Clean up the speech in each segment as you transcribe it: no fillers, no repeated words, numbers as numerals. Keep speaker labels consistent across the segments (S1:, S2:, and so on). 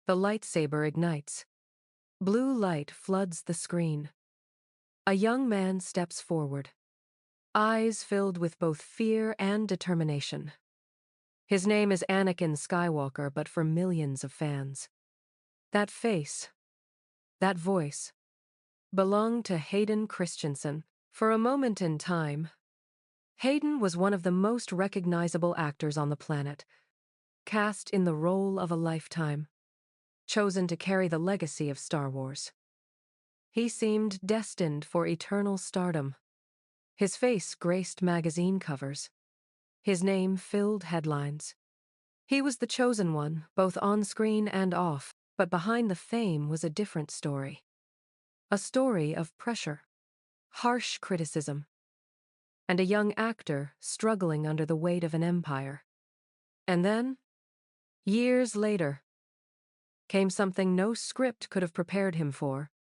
S1: The lightsaber ignites. Blue light floods the screen. A young man steps forward, eyes filled with both fear and determination. His name is Anakin Skywalker, but for millions of fans, that face, that voice, belonged to Hayden Christensen. For a moment in time, Hayden was one of the most recognizable actors on the planet, cast in the role of a lifetime, chosen to carry the legacy of Star Wars. He seemed destined for eternal stardom. His face graced magazine covers. His name filled headlines. He was the chosen one, both on screen and off, but behind the fame was a different story. A story of pressure, harsh criticism, and a young actor struggling under the weight of an empire. And then, years later, came something no script could have prepared him for,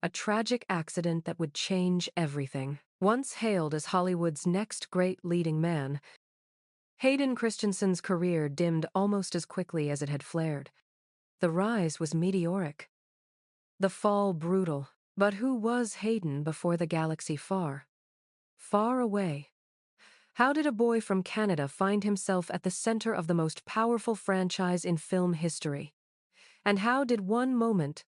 S1: a tragic accident that would change everything. Once hailed as Hollywood's next great leading man, Hayden Christensen's career dimmed almost as quickly as it had flared. The rise was meteoric, the fall brutal. But who was Hayden before the galaxy far, far away? How did a boy from Canada find himself at the center of the most powerful franchise in film history? And how did one moment,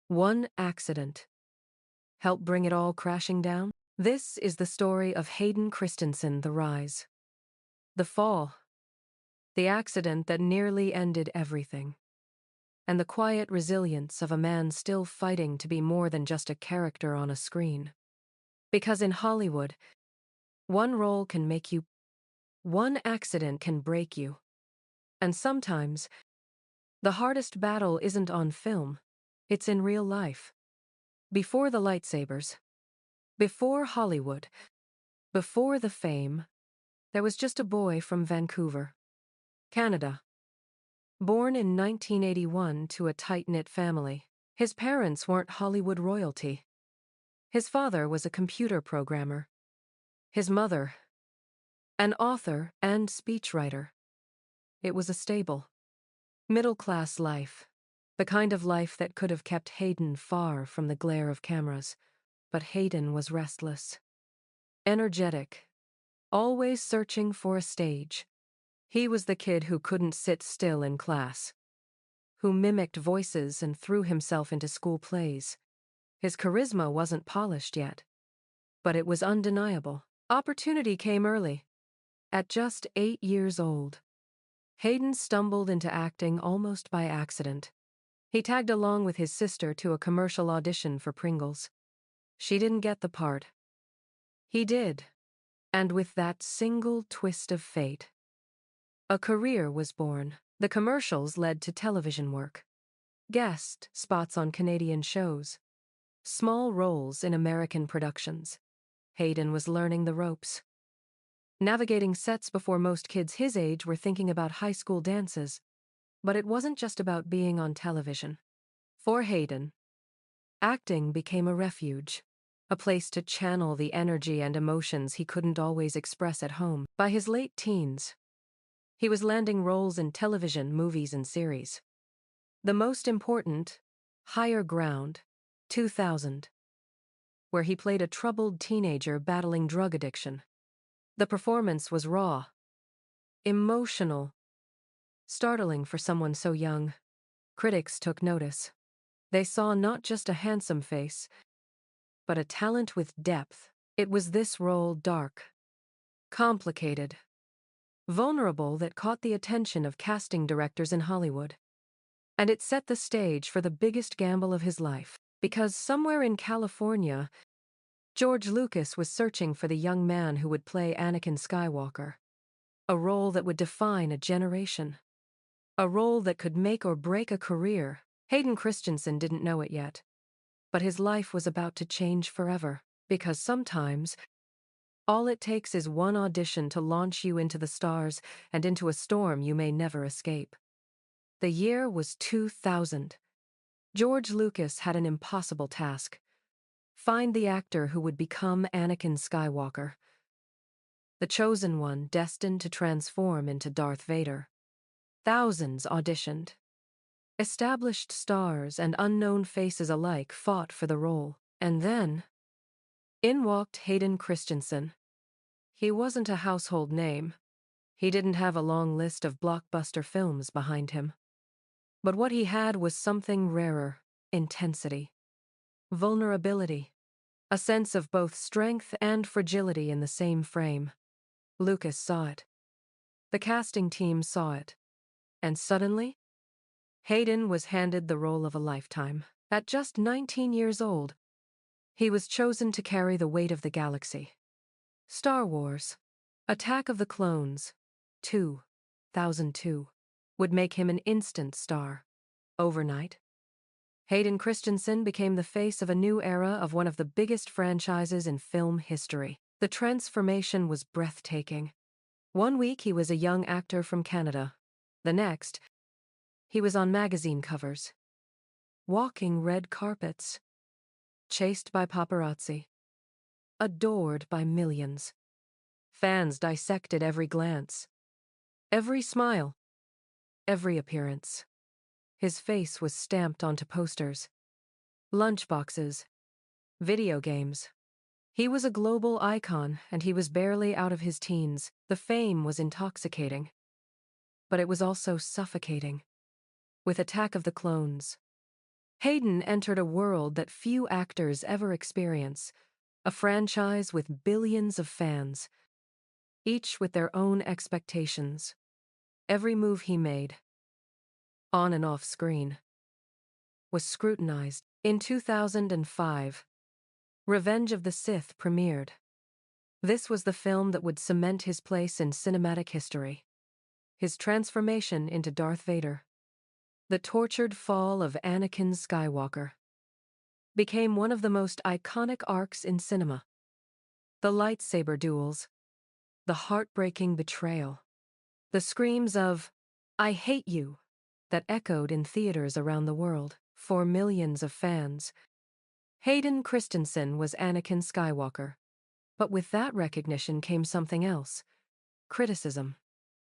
S1: one accident, help bring it all crashing down? This is the story of Hayden Christensen, the rise, the fall, the accident that nearly ended everything, and the quiet resilience of a man still fighting to be more than just a character on a screen. Because in Hollywood, one role can make you, one accident can break you. And sometimes, the hardest battle isn't on film, it's in real life. Before the lightsabers, before Hollywood, before the fame, there was just a boy from Vancouver, Canada. Born in 1981 to a tight-knit family, his parents weren't Hollywood royalty. His father was a computer programmer. His mother, an author and speechwriter. It was a stable, middle-class life, the kind of life that could have kept Hayden far from the glare of cameras. But Hayden was restless, energetic, always searching for a stage. He was the kid who couldn't sit still in class, who mimicked voices and threw himself into school plays. His charisma wasn't polished yet, but it was undeniable. Opportunity came early. At just 8 years old, Hayden stumbled into acting almost by accident. He tagged along with his sister to a commercial audition for Pringles. She didn't get the part. He did, and with that single twist of fate, a career was born. The commercials led to television work, guest spots on Canadian shows, small roles in American productions. Hayden was learning the ropes, navigating sets before most kids his age were thinking about high school dances. But it wasn't just about being on television. For Hayden, acting became a refuge, a place to channel the energy and emotions he couldn't always express at home. By his late teens, he was landing roles in television, movies, and series. The most important, Higher Ground, 2000, where he played a troubled teenager battling drug addiction. The performance was raw, emotional, startling for someone so young. Critics took notice. They saw not just a handsome face, but a talent with depth. It was this role, dark, complicated, vulnerable, that caught the attention of casting directors in Hollywood. And it set the stage for the biggest gamble of his life. Because somewhere in California, George Lucas was searching for the young man who would play Anakin Skywalker. A role that would define a generation. A role that could make or break a career. Hayden Christensen didn't know it yet, but his life was about to change forever. Because sometimes, all it takes is one audition to launch you into the stars and into a storm you may never escape. The year was 2000. George Lucas had an impossible task. Find the actor who would become Anakin Skywalker, the chosen one destined to transform into Darth Vader. Thousands auditioned. Established stars and unknown faces alike fought for the role. And then, in walked Hayden Christensen. He wasn't a household name. He didn't have a long list of blockbuster films behind him. But what he had was something rarer: intensity, vulnerability, a sense of both strength and fragility in the same frame. Lucas saw it. The casting team saw it. And suddenly, Hayden was handed the role of a lifetime. At just 19 years old, he was chosen to carry the weight of the galaxy. Star Wars, Attack of the Clones, 2002, would make him an instant star. Overnight, Hayden Christensen became the face of a new era of one of the biggest franchises in film history. The transformation was breathtaking. One week he was a young actor from Canada. The next, he was on magazine covers, walking red carpets, chased by paparazzi, adored by millions. Fans dissected every glance, every smile, every appearance. His face was stamped onto posters, lunchboxes, video games. He was a global icon, and he was barely out of his teens. The fame was intoxicating, but it was also suffocating. With Attack of the Clones, Hayden entered a world that few actors ever experience, a franchise with billions of fans, each with their own expectations. Every move he made, on and off screen, was scrutinized. In 2005, Revenge of the Sith premiered. This was the film that would cement his place in cinematic history. His transformation into Darth Vader, the tortured fall of Anakin Skywalker, became one of the most iconic arcs in cinema. The lightsaber duels, the heartbreaking betrayal, the screams of, "I hate you," that echoed in theaters around the world. For millions of fans, Hayden Christensen was Anakin Skywalker. But with that recognition came something else: criticism.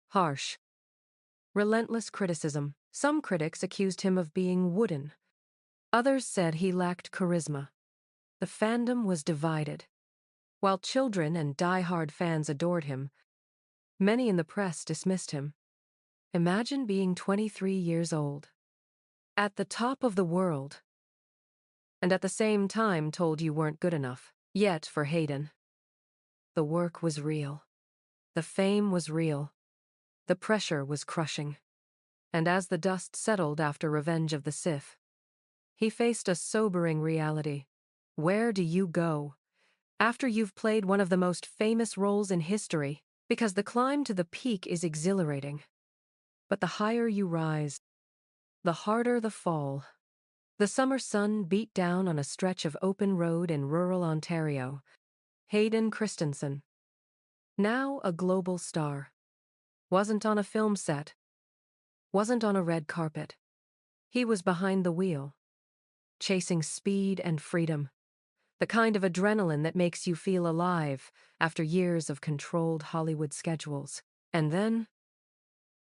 S1: Harsh, relentless criticism. Some critics accused him of being wooden. Others said he lacked charisma. The fandom was divided. While children and die-hard fans adored him, many in the press dismissed him. Imagine being 23 years old, at the top of the world, and at the same time told you weren't good enough. Yet, for Hayden, the work was real. The fame was real. The pressure was crushing. And as the dust settled after Revenge of the Sith, he faced a sobering reality. Where do you go after you've played one of the most famous roles in history? Because the climb to the peak is exhilarating, but the higher you rise, the harder the fall. The summer sun beat down on a stretch of open road in rural Ontario. Hayden Christensen, now a global star, wasn't on a film set, wasn't on a red carpet. He was behind the wheel, chasing speed and freedom, the kind of adrenaline that makes you feel alive after years of controlled Hollywood schedules. And then,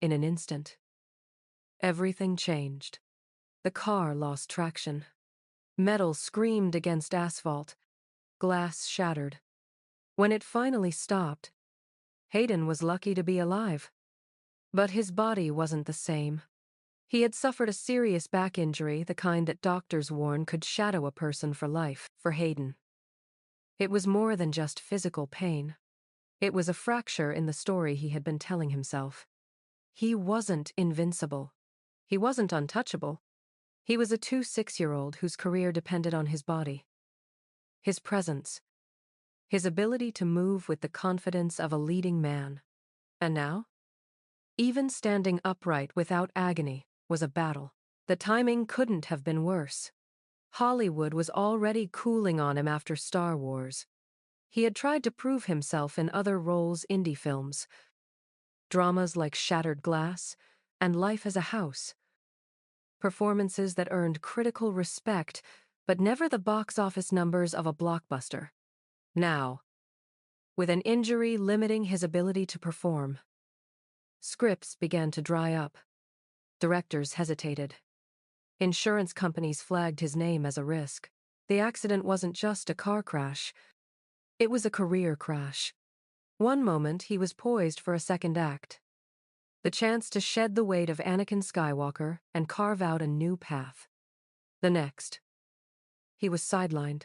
S1: in an instant, everything changed. The car lost traction. Metal screamed against asphalt. Glass shattered. When it finally stopped, Hayden was lucky to be alive. But his body wasn't the same. He had suffered a serious back injury, the kind that doctors warn could shadow a person for life. For Hayden, it was more than just physical pain. It was a fracture in the story he had been telling himself. He wasn't invincible. He wasn't untouchable. He was a 26-year-old whose career depended on his body, his presence, his ability to move with the confidence of a leading man. And now, even standing upright without agony was a battle. The timing couldn't have been worse. Hollywood was already cooling on him after Star Wars. He had tried to prove himself in other roles: indie films, dramas like Shattered Glass and Life as a House. Performances that earned critical respect, but never the box office numbers of a blockbuster. Now, with an injury limiting his ability to perform, scripts began to dry up. Directors hesitated. Insurance companies flagged his name as a risk. The accident wasn't just a car crash, it was a career crash. One moment, he was poised for a second act. The chance to shed the weight of Anakin Skywalker and carve out a new path. The next, he was sidelined,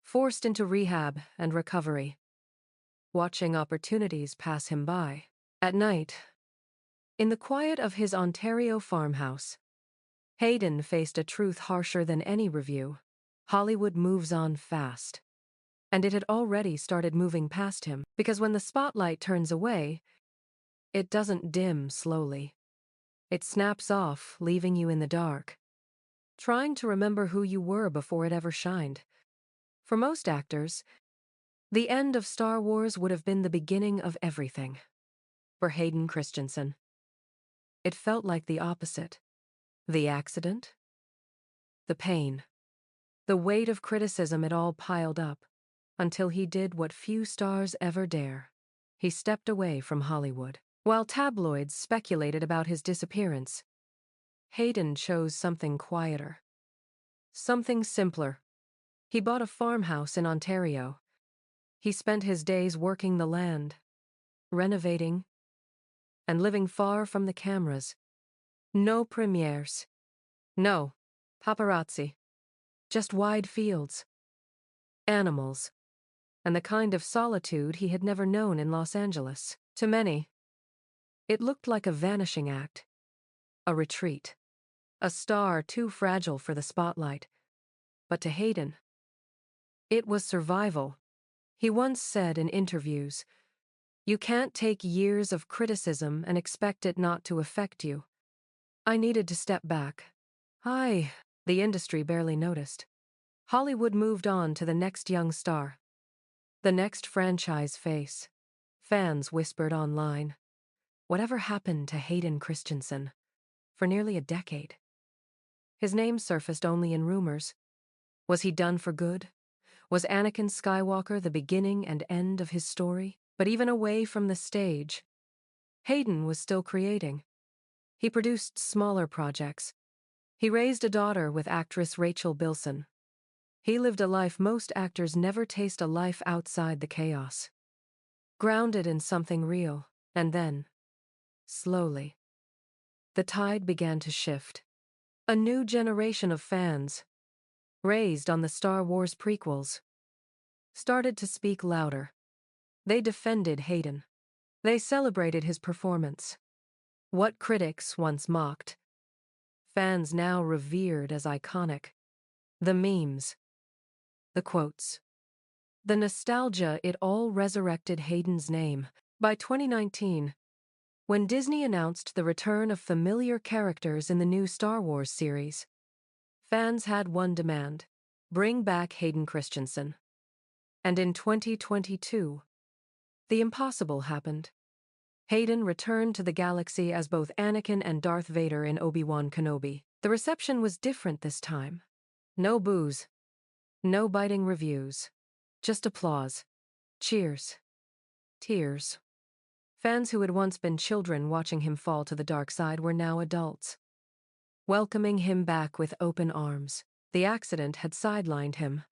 S1: forced into rehab and recovery, watching opportunities pass him by. At night, in the quiet of his Ontario farmhouse, Hayden faced a truth harsher than any review. Hollywood moves on fast. And it had already started moving past him, because when the spotlight turns away, it doesn't dim slowly. It snaps off, leaving you in the dark, trying to remember who you were before it ever shined. For most actors, the end of Star Wars would have been the beginning of everything. For Hayden Christensen, it felt like the opposite. The accident, the pain, the weight of criticism, it all piled up, until he did what few stars ever dare. He stepped away from Hollywood. While tabloids speculated about his disappearance, Hayden chose something quieter, something simpler. He bought a farmhouse in Ontario. He spent his days working the land, renovating, and living far from the cameras. No premieres. No paparazzi. Just wide fields, animals, and the kind of solitude he had never known in Los Angeles. To many, it looked like a vanishing act, a retreat, a star too fragile for the spotlight. But to Hayden, it was survival. He once said in interviews, "You can't take years of criticism and expect it not to affect you." I needed to step back. The industry barely noticed. Hollywood moved on to the next young star, the next franchise face. Fans whispered online, "Whatever happened to Hayden Christensen?" For nearly a decade, his name surfaced only in rumors. Was he done for good? Was Anakin Skywalker the beginning and end of his story? But even away from the stage, Hayden was still creating. He produced smaller projects. He raised a daughter with actress Rachel Bilson. He lived a life most actors never taste, a life outside the chaos, grounded in something real. And then, slowly, the tide began to shift. A new generation of fans, raised on the Star Wars prequels, started to speak louder. They defended Hayden. They celebrated his performance. What critics once mocked, fans now revered as iconic. The memes, the quotes, the nostalgia, it all resurrected Hayden's name. By 2019, when Disney announced the return of familiar characters in the new Star Wars series, fans had one demand: bring back Hayden Christensen. And in 2022, the impossible happened. Hayden returned to the galaxy as both Anakin and Darth Vader in Obi-Wan Kenobi. The reception was different this time. No boos, no biting reviews, just applause, cheers, tears. Fans who had once been children watching him fall to the dark side were now adults, welcoming him back with open arms. The accident had sidelined him.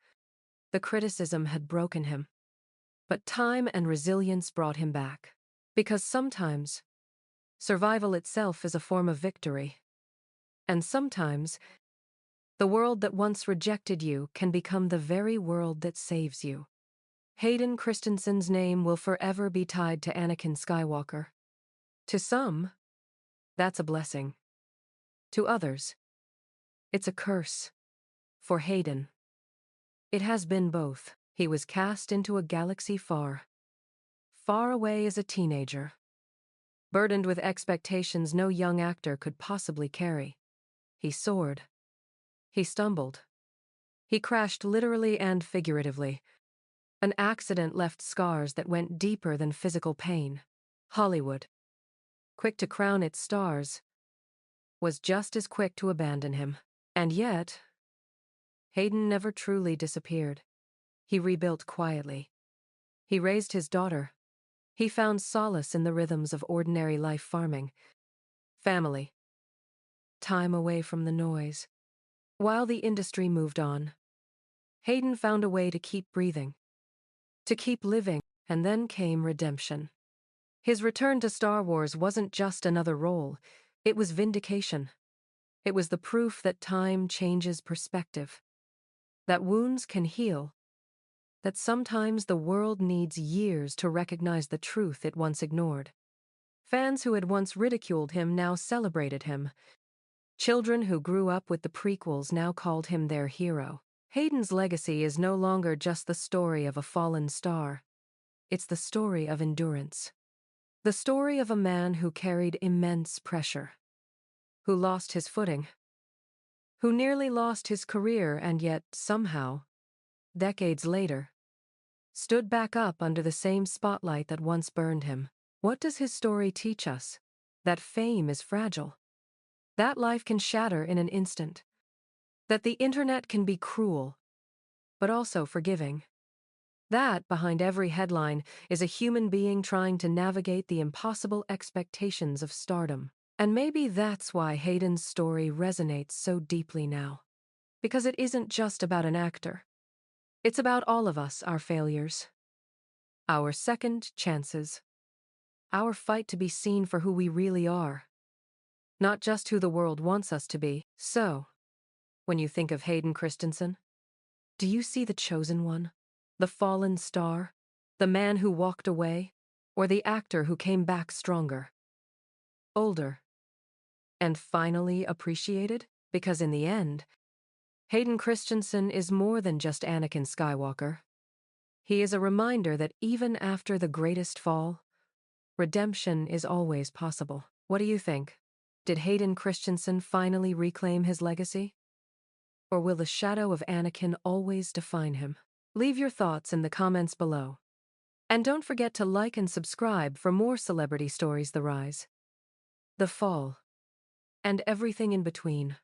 S1: The criticism had broken him. But time and resilience brought him back. Because sometimes, survival itself is a form of victory. And sometimes, the world that once rejected you can become the very world that saves you. Hayden Christensen's name will forever be tied to Anakin Skywalker. To some, that's a blessing. To others, it's a curse. For Hayden, it has been both. He was cast into a galaxy far, far away as a teenager, burdened with expectations no young actor could possibly carry. He soared. He stumbled. He crashed literally and figuratively. An accident left scars that went deeper than physical pain. Hollywood, quick to crown its stars, was just as quick to abandon him. And yet, Hayden never truly disappeared. He rebuilt quietly. He raised his daughter. He found solace in the rhythms of ordinary life: farming, family, time away from the noise. While the industry moved on, Hayden found a way to keep breathing, to keep living, and then came redemption. His return to Star Wars wasn't just another role, it was vindication. It was the proof that time changes perspective, that wounds can heal, that sometimes the world needs years to recognize the truth it once ignored. Fans who had once ridiculed him now celebrated him. Children who grew up with the prequels now called him their hero. Hayden's legacy is no longer just the story of a fallen star. It's the story of endurance. The story of a man who carried immense pressure, who lost his footing, who nearly lost his career and yet, somehow, decades later, stood back up under the same spotlight that once burned him. What does his story teach us? That fame is fragile. That life can shatter in an instant. That the internet can be cruel, but also forgiving. That, behind every headline, is a human being trying to navigate the impossible expectations of stardom. And maybe that's why Hayden's story resonates so deeply now. Because it isn't just about an actor. It's about all of us, our failures, our second chances, our fight to be seen for who we really are, not just who the world wants us to be. So, when you think of Hayden Christensen, do you see the chosen one? The fallen star? The man who walked away? Or the actor who came back stronger? Older? And finally appreciated? Because in the end, Hayden Christensen is more than just Anakin Skywalker. He is a reminder that even after the greatest fall, redemption is always possible. What do you think? Did Hayden Christensen finally reclaim his legacy? Or will the shadow of Anakin always define him? Leave your thoughts in the comments below. And don't forget to like and subscribe for more celebrity stories: the rise, the fall, and everything in between.